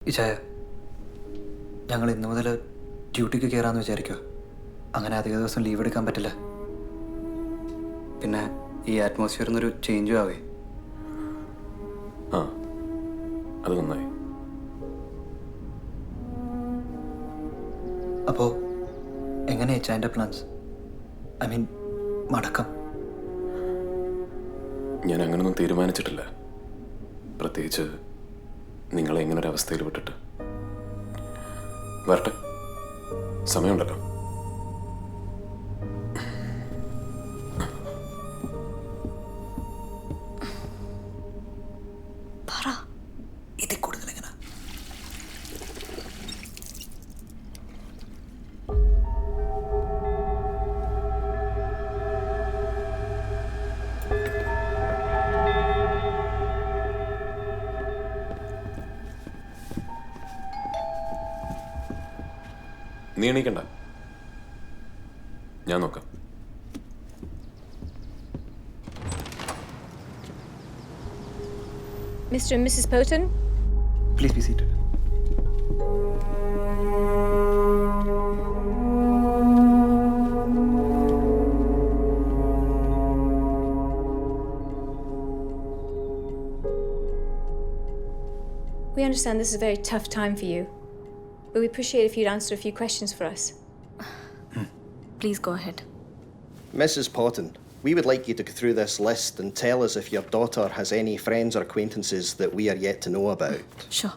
ഇച്ചായ, ഞങ്ങൾ ഇന്നു മുതൽ ഡ്യൂട്ടിക്ക് കയറാമെന്ന് വിചാരിക്കുക. അങ്ങനെ അധിക ദിവസം ലീവ് എടുക്കാൻ പറ്റില്ല. പിന്നെ ഈ അറ്റ്മോസ്ഫിയറിൽ നിന്നൊരു ചേഞ്ചും ആവേ. ആ, അത് നന്നായി. അപ്പോൾ എങ്ങനെ ഇച്ചായൻ്റെ പ്ലാൻസ്? ഐ മീൻ മടക്കം? ഞാൻ അങ്ങനൊന്നും തീരുമാനിച്ചിട്ടില്ല. പ്രത്യേകിച്ച് നിങ്ങളെ ഇങ്ങനൊരവസ്ഥയിൽ വിട്ടിട്ട്. വരട്ടെ, സമയമുണ്ടല്ലോ. ഇതിൽ കൂടുതൽ എങ്ങനെ? നീ എണീക്കണ്ട, ഞാൻ നോക്കാം. Mr. and Mrs. Poten? Please be seated. We understand this is a very tough time for you, but we appreciate if you'd answer a few questions for us. Please go ahead. Mrs. Potten, we would like you to go through this list and tell us if your daughter has any friends or acquaintances that we are yet to know about. Sure.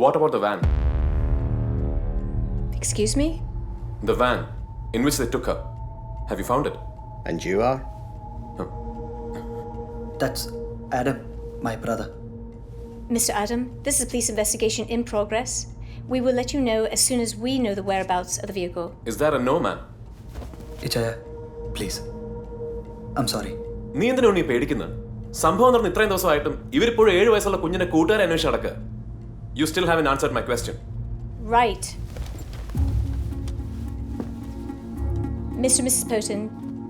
What about the van? Excuse me? The van in which they took her. Have you found it? And you are? That's Adam, my brother. Mr. Adam, this is a police investigation in progress. We will let you know as soon as we know the whereabouts of the vehicle. Is that a no, ma'am? ഇച്ചായ, please, I am sorry. നീ എന്തിനാണ് നീ പേടിക്കുന്നത്? സംഭവം നടന്ന് ഇത്രയും ദിവസമായിട്ടും ഇവരിപ്പോഴും 7 വയസ്സുള്ള കുഞ്ഞിനെ കൂട്ടുകാരെ അന്വേഷിച്ച് നടക്കുക. You still haven't answered my question. Right. Mr. and Mrs. Poten,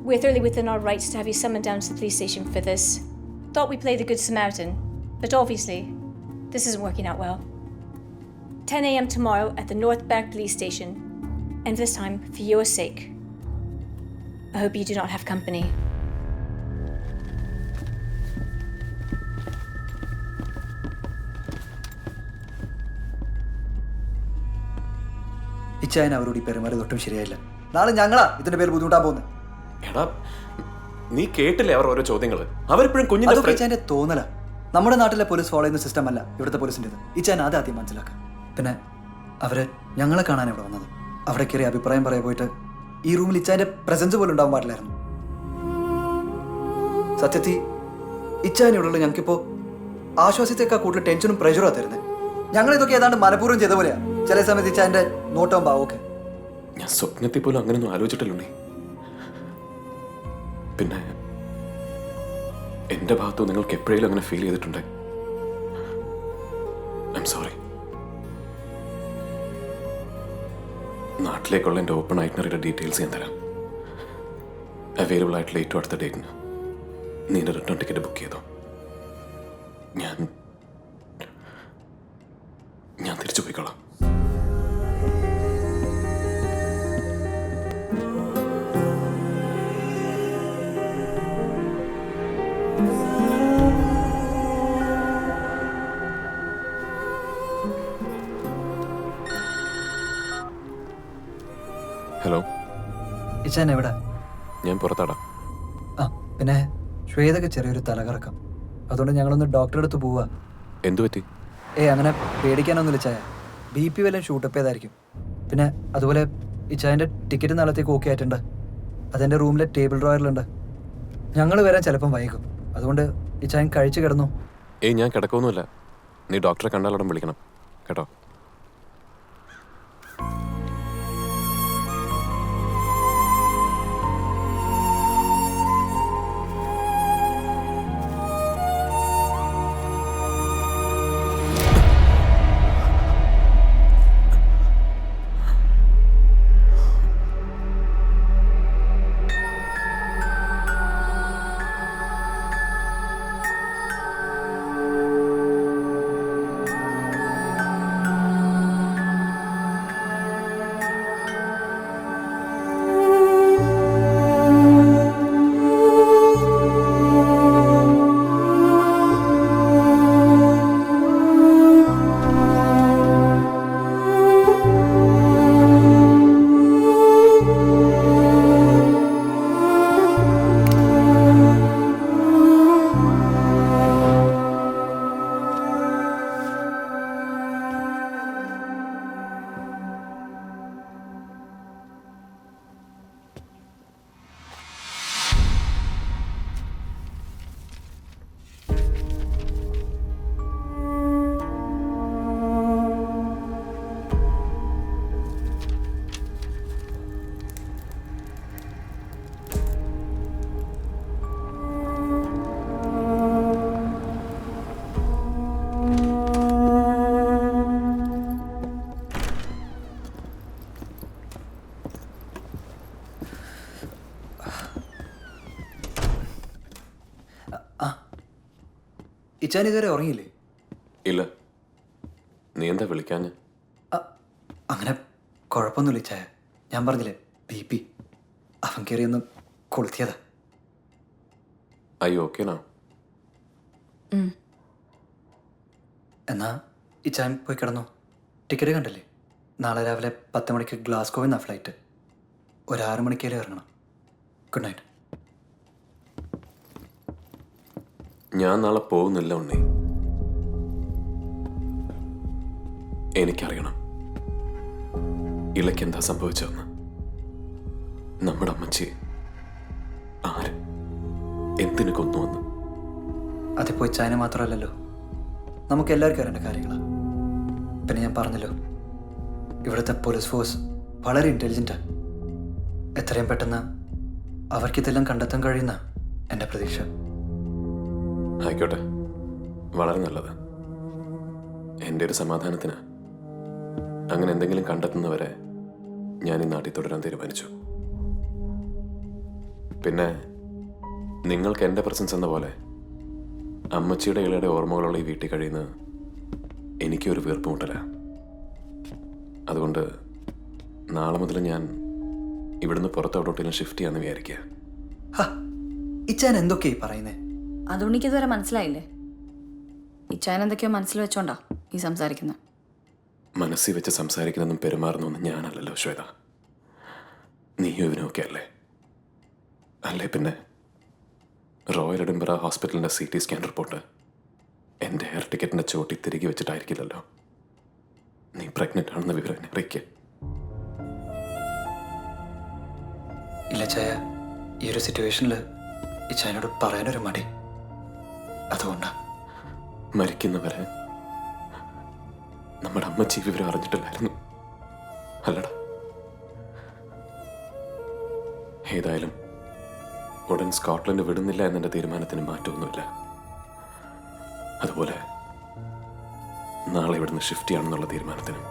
we're thoroughly within our rights to have you summoned down to the police station for this. Thought we played the Good Samaritan, but obviously, this isn't working out well. 10 a.m. tomorrow at the North Bank Police Station, and this time for your sake. I hope you do not have company. ഇച്ചായൻ അവരോട് ഈ പെരുമാറിയത് ഒട്ടും ശരിയായില്ല. നാളെ ഞങ്ങളാ ഇതിന്റെ പേര് ബുദ്ധിമുട്ടാൻ പോകുന്നത്. എടാ, നീ കേട്ടില്ലേ അവർ ഓരോ ചോദ്യങ്ങൾ? അവരിപ്പോഴും കുഞ്ഞിന്റെ ഇച്ചായന്റെ തോന്നല. നമ്മുടെ നാട്ടിലെ പോലീസ് ഫോളോ ചെയ്യുന്ന സിസ്റ്റം അല്ല ഇവിടുത്തെ പോലീസിൻ്റെത്. ഇച്ചായൻ ആദ്യം മനസ്സിലാക്കുക. പിന്നെ അവര് ഞങ്ങളെ കാണാൻ ഇവിടെ വന്നത്. അവിടെ കയറി അഭിപ്രായം പറയാൻ പോയിട്ട് ഈ റൂമിൽ ഇച്ചായന്റെ പ്രസൻസ് പോലും ഉണ്ടാവാൻ പാടില്ലായിരുന്നു. സത്യത്തിൽ ഇച്ചായൻ ഇവിടെയുള്ള ഞങ്ങൾക്കിപ്പോ ആശ്വാസത്തേക്കാൾ കൂടുതൽ ടെൻഷനും പ്രഷറും തരുന്നത്. ഞങ്ങൾ ഇതൊക്കെ ഏതാണ്ട് മനഃപൂർവ്വം ചെയ്ത പോലെയാ ചില സമയത്ത് ഇച്ചായന്റെ നോട്ടവും ഭാവമൊക്കെ. ഞാൻ സ്വപ്നത്തിൽ പോലും അങ്ങനെയൊന്നും ആലോചിച്ചിട്ടില്ലേ. പിന്നെ എന്റെ ഭാഗത്ത് നിങ്ങൾക്ക് എപ്പോഴേലും അങ്ങനെ ഫീൽ ചെയ്തിട്ടുണ്ട്? I am sorry. നാട്ടിലേക്കുള്ള എൻ്റെ ഓപ്പൺ ഐറ്റനറിയുടെ ഡീറ്റെയിൽസ് ഞാൻ തരാം. അവൈലബിൾ ആയിട്ടുള്ള ഏറ്റവും അടുത്ത ഡേറ്റിന് നീ എൻ്റെ റിട്ടേൺ ടിക്കറ്റ് ബുക്ക് ചെയ്തോ. ഞാൻ തിരിച്ചു പോയിക്കോളാം. ഹലോ, ഇച്ചായൻ എവിടെ? ഞാൻ പുറത്താടാ. ആ, പിന്നെ ശ്വേതക്ക് ചെറിയൊരു തലകറക്കം. അതുകൊണ്ട് ഞങ്ങളൊന്ന് ഡോക്ടറെ അടുത്ത് പോവാ. എന്തു പറ്റി? അങ്ങനെ പേടിക്കാനൊന്നുമില്ല ചായ. BP വല്ലതും ഷൂട്ടപ്പ് ചെയ്തായിരിക്കും. പിന്നെ അതുപോലെ ഇച്ചായൻ്റെ ടിക്കറ്റ് നാളത്തേക്ക് ഓക്കെ ആയിട്ടുണ്ട്. അതെൻ്റെ റൂമിലെ ടേബിൾ ഡ്രോയറിലുണ്ട്. ഞങ്ങൾ വരാൻ ചിലപ്പം വൈകും. അതുകൊണ്ട് ഇച്ചായൻ കഴിച്ചു കിടന്നു. ഞാൻ കിടക്കൊന്നുമില്ല. നീ ഡോക്ടറെ കണ്ടാലോടെ വിളിക്കണം കേട്ടോ. ഇച്ചാൻ ഇതുവരെ ഉറങ്ങിയില്ലേ? ഇല്ല. നീ എന്താ വിളിക്കാഞ്ഞ്? അങ്ങനെ കുഴപ്പമൊന്നുമില്ല ഇച്ചായ. ഞാൻ പറഞ്ഞില്ലേ BP. അവൻ കയറിയൊന്ന് കൊളുത്തിയതാ. അയ്യോ ഓക്കെ നാ. എന്നാ ഇച്ചാൻ പോയി കിടന്നു. ടിക്കറ്റ് കണ്ടില്ലേ? നാളെ രാവിലെ 10 മണിക്ക് ഗ്ലാസ്ഗോയിൽ നിന്നാണ് ഫ്ലൈറ്റ്. ഒരു 6 മണിക്കേലേ ഇറങ്ങണം. Good night. ഞാൻ നാളെ പോകുന്നില്ല ഉണ്ണി. എനിക്കറിയണം ഇളയ്ക്ക് എന്താ സംഭവിച്ചതെന്ന്. നമ്മുടെ അമ്മച്ചി ആര് എന്തിനു കൊന്നുവന്ന്. അതിപ്പോൾ ഇച്ചായനെ മാത്രമല്ലല്ലോ, നമുക്ക് എല്ലാവർക്കും അറിയേണ്ട കാര്യങ്ങളാണ്. പിന്നെ ഞാൻ പറഞ്ഞല്ലോ, ഇവിടുത്തെ പോലീസ് ഫോഴ്സ് വളരെ ഇൻ്റലിജൻറ്റാണ്. എത്രയും പെട്ടെന്ന് അവർക്കിതെല്ലാം കണ്ടെത്താൻ കഴിയുന്ന എൻ്റെ പ്രതീക്ഷ. ആയിക്കോട്ടെ, വളരെ നല്ലത്. എൻ്റെ ഒരു സമാധാനത്തിന് അങ്ങനെ എന്തെങ്കിലും കണ്ടെത്തുന്നവരെ ഞാൻ ഈ നാട്ടിൽ തുടരാൻ തീരുമാനിച്ചു. പിന്നെ നിങ്ങൾക്ക് എൻ്റെ പ്രസൻസ് എന്ന പോലെ അമ്മച്ചിയുടെ ഇളയുടെ ഓർമ്മകളുള്ള ഈ വീട്ടിൽ കഴിയുന്നത് എനിക്കൊരു വീർപ്പുമുട്ടല. അതുകൊണ്ട് നാളെ മുതൽ ഞാൻ ഇവിടുന്ന് പുറത്തോട്ടോട്ടെങ്കിലും ഷിഫ്റ്റ് ചെയ്യാമെന്ന് വിചാരിക്കുക. ഇച്ചാൻ എന്തൊക്കെയായി പറയുന്നേ? അതുകൊണ്ട് എനിക്ക് ഇതുവരെ മനസ്സിലായില്ലേ? ഇച്ചായൻ എന്തൊക്കെയോ മനസ്സിൽ വെച്ചോണ്ടാ ഈ സംസാരിക്കുന്നത്. മനസ്സിൽ വെച്ച് സംസാരിക്കുന്നതും പെരുമാറുന്നൊന്നും ഞാനല്ലല്ലോ ശ്വേത. നീയും ഇവനൊക്കെ അല്ലേ? അല്ലേ പിന്നെ റോയൽ എഡിൻബറ ഹോസ്പിറ്റലിൻ്റെ CT സ്കാൻ റിപ്പോർട്ട് എൻ്റെ എയർ ടിക്കറ്റിൻ്റെ ചോട്ടി തിരികെ വെച്ചിട്ടായിരിക്കില്ലല്ലോ നീ പ്രഗ്നൻ്റ് ആണെന്ന വിവരം എന്നെ അറിയിക്കുക. ഇല്ല ചായ, ഈ ഒരു സിറ്റുവേഷനിൽ ഇച്ചായനോട് പറയാനൊരു മടി. അതുകൊണ്ടാണ്. മരിക്കുന്നവരെ നമ്മുടെ അമ്മച്ചി വിവരം അറിഞ്ഞിട്ടില്ലായിരുന്നു അല്ലടാ. ഏതായാലും ഉടൻ സ്കോട്ട്ലൻഡ് വിടുന്നില്ല എന്നെൻ്റെ തീരുമാനത്തിന് മാറ്റമൊന്നുമില്ല. അതുപോലെ നാളെ ഇവിടുന്ന് ഷിഫ്റ്റ് ചെയ്യണമെന്നുള്ള തീരുമാനത്തിനും